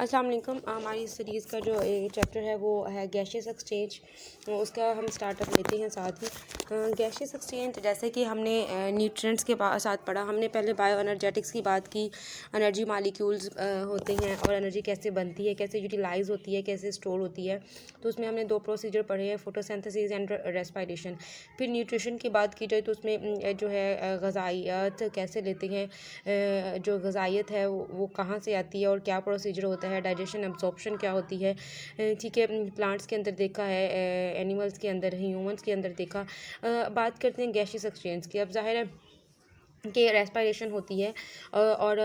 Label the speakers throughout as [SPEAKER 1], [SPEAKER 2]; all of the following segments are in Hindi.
[SPEAKER 1] अस्सलाम वालेकुम। हमारी सीरीज़ का जो चैप्टर है वो है गैशियस एक्सचेंज। उसका हम स्टार्टअप लेते हैं साथ ही। गैशियस एक्सचेंज जैसे कि हमने न्यूट्रिएंट्स के साथ पढ़ा, हमने पहले बायो एनर्जेटिक्स की बात की। एनर्जी मालिक्यूल्स होते हैं और एनर्जी कैसे बनती है, कैसे यूटिलाइज होती है, कैसे स्टोर होती है। तो उसमें हमने दो प्रोसीजर पढ़े हैं, फोटोसिंथेसिस एंड रेस्पिरेशन। फिर न्यूट्रिशन की बात की जाए तो उसमें जो है ग़िज़ाइयत कैसे लेते हैं, जो ग़िज़ाइयत है वो कहाँ से आती है और क्या प्रोसीजर होता है, डाइजेशन एब्जॉर्प्शन क्या होती है। ठीक है, प्लांट्स के अंदर देखा है, एनिमल्स के अंदर, ह्यूमंस के अंदर देखा। बात करते हैं गैशियस एक्सचेंज की। अब जाहिर है कि रेस्पिरेशन होती है और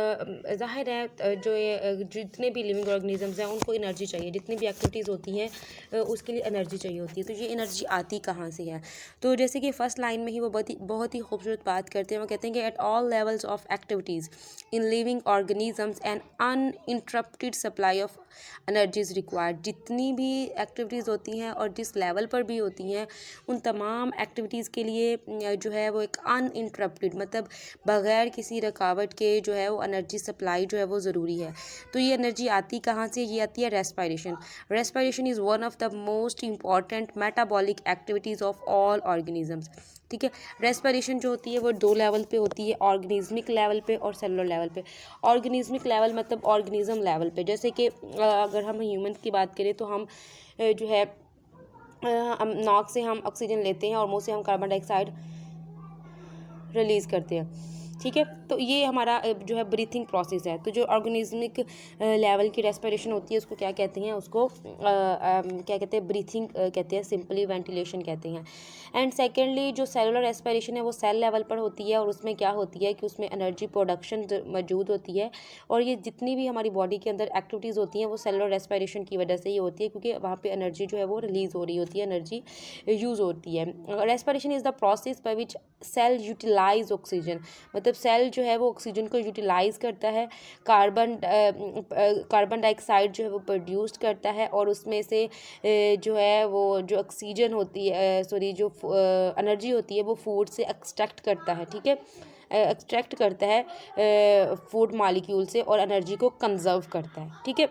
[SPEAKER 1] ज़ाहिर है जो ये जितने भी लिविंग ऑर्गेनिजम्स हैं उनको एनर्जी चाहिए, जितनी भी एक्टिविटीज़ होती हैं उसके लिए एनर्जी चाहिए होती है। तो ये एनर्जी आती कहाँ से है? तो जैसे कि फ़र्स्ट लाइन में ही वो बहुत ही खूबसूरत बात करते हैं। वो कहते हैं कि at all levels of activities in living organisms and uninterrupted supply of energy is required. जितनी भी एक्टिविटीज़ होती हैं और जिस लेवल पर भी होती हैं, उन तमाम एक्टिविटीज़ के लिए जो है वो एक अनइंटरप्टेड मतलब बग़ैर किसी रुकावट के जो है वो एनर्जी सप्लाई जो है वो ज़रूरी है। तो ये एनर्जी आती कहाँ से? ये आती है respiration. Respiration is one of the most important metabolic activities of all organisms. ठीक है, रेस्पिरेशन जो होती है वो दो लेवल पे होती है, ऑर्गेनिज़मिक लेवल पे और सेलुलर लेवल पे। ऑर्गेनिज़मिक लेवल मतलब ऑर्गेनिज़म लेवल पे, जैसे कि अगर हम ह्यूमन की बात करें तो हम जो है नाक से हम ऑक्सीजन लेते हैं और मुंह से हम कार्बन डाइऑक्साइड रिलीज़ करते हैं। ठीक है, तो ये हमारा जो है ब्रीथिंग प्रोसेस है। तो जो ऑर्गेनिज़मिक लेवल की रेस्पिरेशन होती है उसको क्या कहते हैं? उसको क्या कहते हैं? ब्रीथिंग कहते हैं, सिंपली वेंटिलेशन कहते हैं। एंड सेकेंडली जो सेलुलर रेस्पिरेशन है वो सेल लेवल पर होती है और उसमें क्या होती है कि उसमें एनर्जी प्रोडक्शन मौजूद होती है। और ये जितनी भी हमारी बॉडी के अंदर एक्टिविटीज़ होती हैं वो सेलुलर रेस्पिरेशन की वजह से ही होती है, क्योंकि वहाँ पे एनर्जी जो है वो रिलीज़ हो रही होती है, एनर्जी यूज़ होती है। Respiration is the process by which cell utilise oxygen, मतलब सेल जो है वो ऑक्सीजन को यूटिलाइज़ करता है, कार्बन डाइऑक्साइड जो है वो प्रोड्यूस करता है और उसमें से जो है वो जो ऑक्सीजन होती है, सॉरी, जो एनर्जी होती है वो फूड से एक्सट्रैक्ट करता है। ठीक है, एक्सट्रैक्ट करता है फूड मॉलिक्यूल से और एनर्जी को कंजर्व करता है। ठीक है,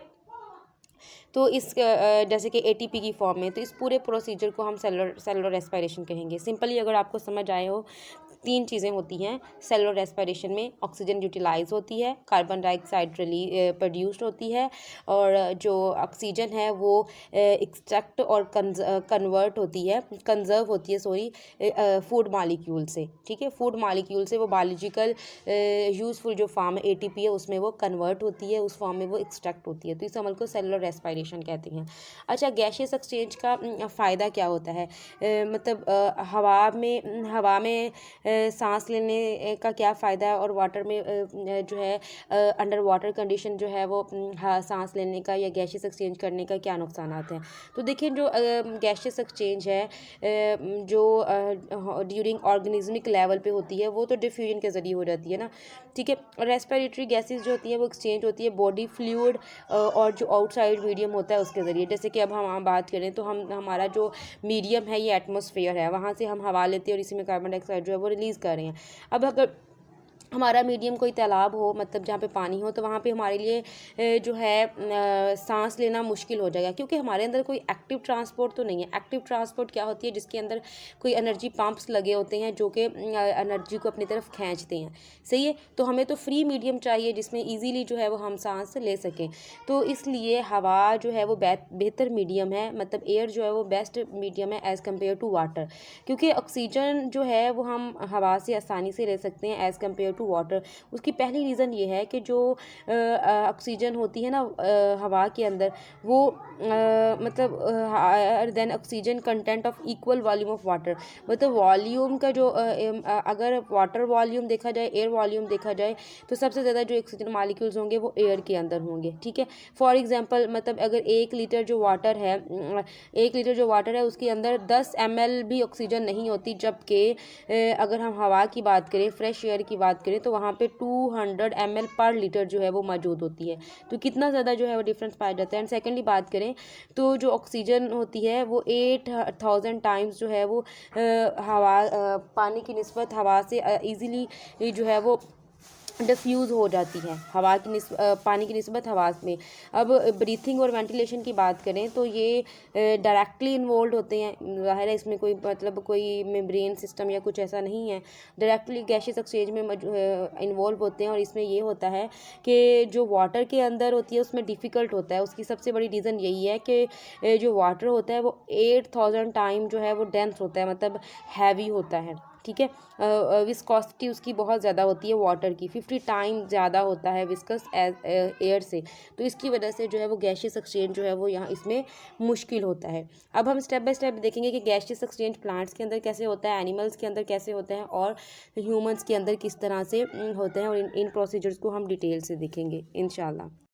[SPEAKER 1] तो इस जैसे कि एटीपी की फॉर्म में, तो इस पूरे प्रोसीजर को हम सेलुलर रेस्पिरेशन कहेंगे। सिंपली अगर आपको समझ आए हो, तीन चीज़ें होती हैं सेलुलर रेस्पिरेशन में। ऑक्सीजन यूटिलाइज होती है, कार्बन डाइऑक्साइड प्रोड्यूस्ड होती है और जो ऑक्सीजन है वो एक्सट्रैक्ट और कन्वर्ट होती है, कंजर्व होती है, सॉरी, फूड मॉलिक्यूल से। ठीक है, फूड मॉलिक्यूल से वो बायोलॉजिकल यूज़फुल जो फॉर्म है एटीपी है उसमें वो कन्वर्ट होती है, उस फॉर्म में वो एक्सट्रैक्ट होती है। तो इस अमल को सेलुलर रेस्पिरेशन कहते हैं। अच्छा, गैशियस एक्सचेंज का फ़ायदा क्या होता है? मतलब हवा में सांस लेने का क्या फ़ायदा है और वाटर में जो है अंडर वाटर कंडीशन जो है वो सांस लेने का या गैशियस एक्सचेंज करने का क्या नुकसान हैं? तो देखिए, जो गैशियस एक्सचेंज है जो ड्यूरिंग ऑर्गेनिज्मिक लेवल पे होती है वो तो डिफ्यूजन के ज़रिए हो जाती है ना। ठीक है, रेस्पिरेटरी गैसेस जो होती है वो एक्सचेंज होती है बॉडी फ्लूइड और जो आउटसाइड मीडियम होता है उसके ज़रिए। जैसे कि अब हम बात करें तो हमारा जो मीडियम है ये एटमॉस्फेयर है, वहाँ से हम हवा लेते हैं और इसी में कार्बन डाइऑक्साइड जो है वो रिलीज़ कर रहे हैं। अब अगर हमारा मीडियम कोई तालाब हो, मतलब जहाँ पे पानी हो, तो वहाँ पे हमारे लिए जो है सांस लेना मुश्किल हो जाएगा, क्योंकि हमारे अंदर कोई एक्टिव ट्रांसपोर्ट तो नहीं है। एक्टिव ट्रांसपोर्ट क्या होती है? जिसके अंदर कोई एनर्जी पंप्स लगे होते हैं जो कि एनर्जी को अपनी तरफ खींचते हैं। सही है, तो हमें तो फ्री मीडियम चाहिए जिसमें ईजीली जो है वो हम सांस ले सकें। तो इसलिए हवा जो है वो बेहतर मीडियम है, मतलब एयर जो है वो बेस्ट मीडियम है एज़ कम्पेयर टू वाटर, क्योंकि ऑक्सीजन जो है वो हम हवा से आसानी से ले सकते हैं एज़ कम्पेयर टू वाटर। उसकी पहली रीज़न ये है कि जो ऑक्सीजन होती है ना हवा के अंदर, वो मतलब higher than oxygen content of equal volume of water. मतलब वॉल्यूम का जो अगर वाटर वॉल्यूम देखा जाए, एयर वॉल्यूम देखा जाए, तो सबसे ज़्यादा जो ऑक्सीजन मॉलिक्यूल्स होंगे वो एयर के अंदर होंगे। ठीक है, फॉर एग्जांपल, मतलब अगर 1 लीटर जो वाटर है 1 लीटर जो वाटर है उसके अंदर 10 ml भी ऑक्सीजन नहीं होती, जबकि अगर हम हवा की बात करें, फ्रेश एयर की बात करें, तो वहाँ पे 200 ml पर लीटर जो है वो मौजूद होती है। तो कितना ज़्यादा जो है वो डिफरेंस पाया जाता है। एंड सेकेंडली बात करें तो जो ऑक्सीजन होती है वो 8000 टाइम्स जो है वो पानी की निस्बत हवा से ईज़िली जो है वो डिफ्यूज़ हो जाती है हवा की पानी की निस्बत हवा में। अब ब्रीथिंग और वेंटिलेशन की बात करें तो ये डायरेक्टली इन्वॉल्व होते हैं। ज़ाहिर है इसमें कोई मतलब कोई मेम्ब्रेन सिस्टम या कुछ ऐसा नहीं है, डायरेक्टली गैसियस एक्सचेंज में इन्वॉल्व होते हैं। और इसमें ये होता है कि जो वाटर के अंदर होती है उसमें डिफ़िकल्ट होता है। उसकी सबसे बड़ी रीज़न यही है कि जो वाटर होता है वो 8000 टाइम जो है वो डेंस होता है, मतलब हैवी होता है, ठीक है। विस्कोसिटी उसकी बहुत ज़्यादा होती है वाटर की, 50 टाइम ज़्यादा होता है विस्कस एयर से। तो इसकी वजह से जो है वो गैसियस एक्सचेंज जो है वो यहाँ इसमें मुश्किल होता है। अब हम स्टेप बाय स्टेप देखेंगे कि गैसियस एक्सचेंज प्लांट्स के अंदर कैसे होता है, एनिमल्स के अंदर कैसे होते हैं और ह्यूमंस के अंदर किस तरह से होते हैं, और इन प्रोसीजर्स को हम डिटेल से देखेंगे इंशाल्लाह।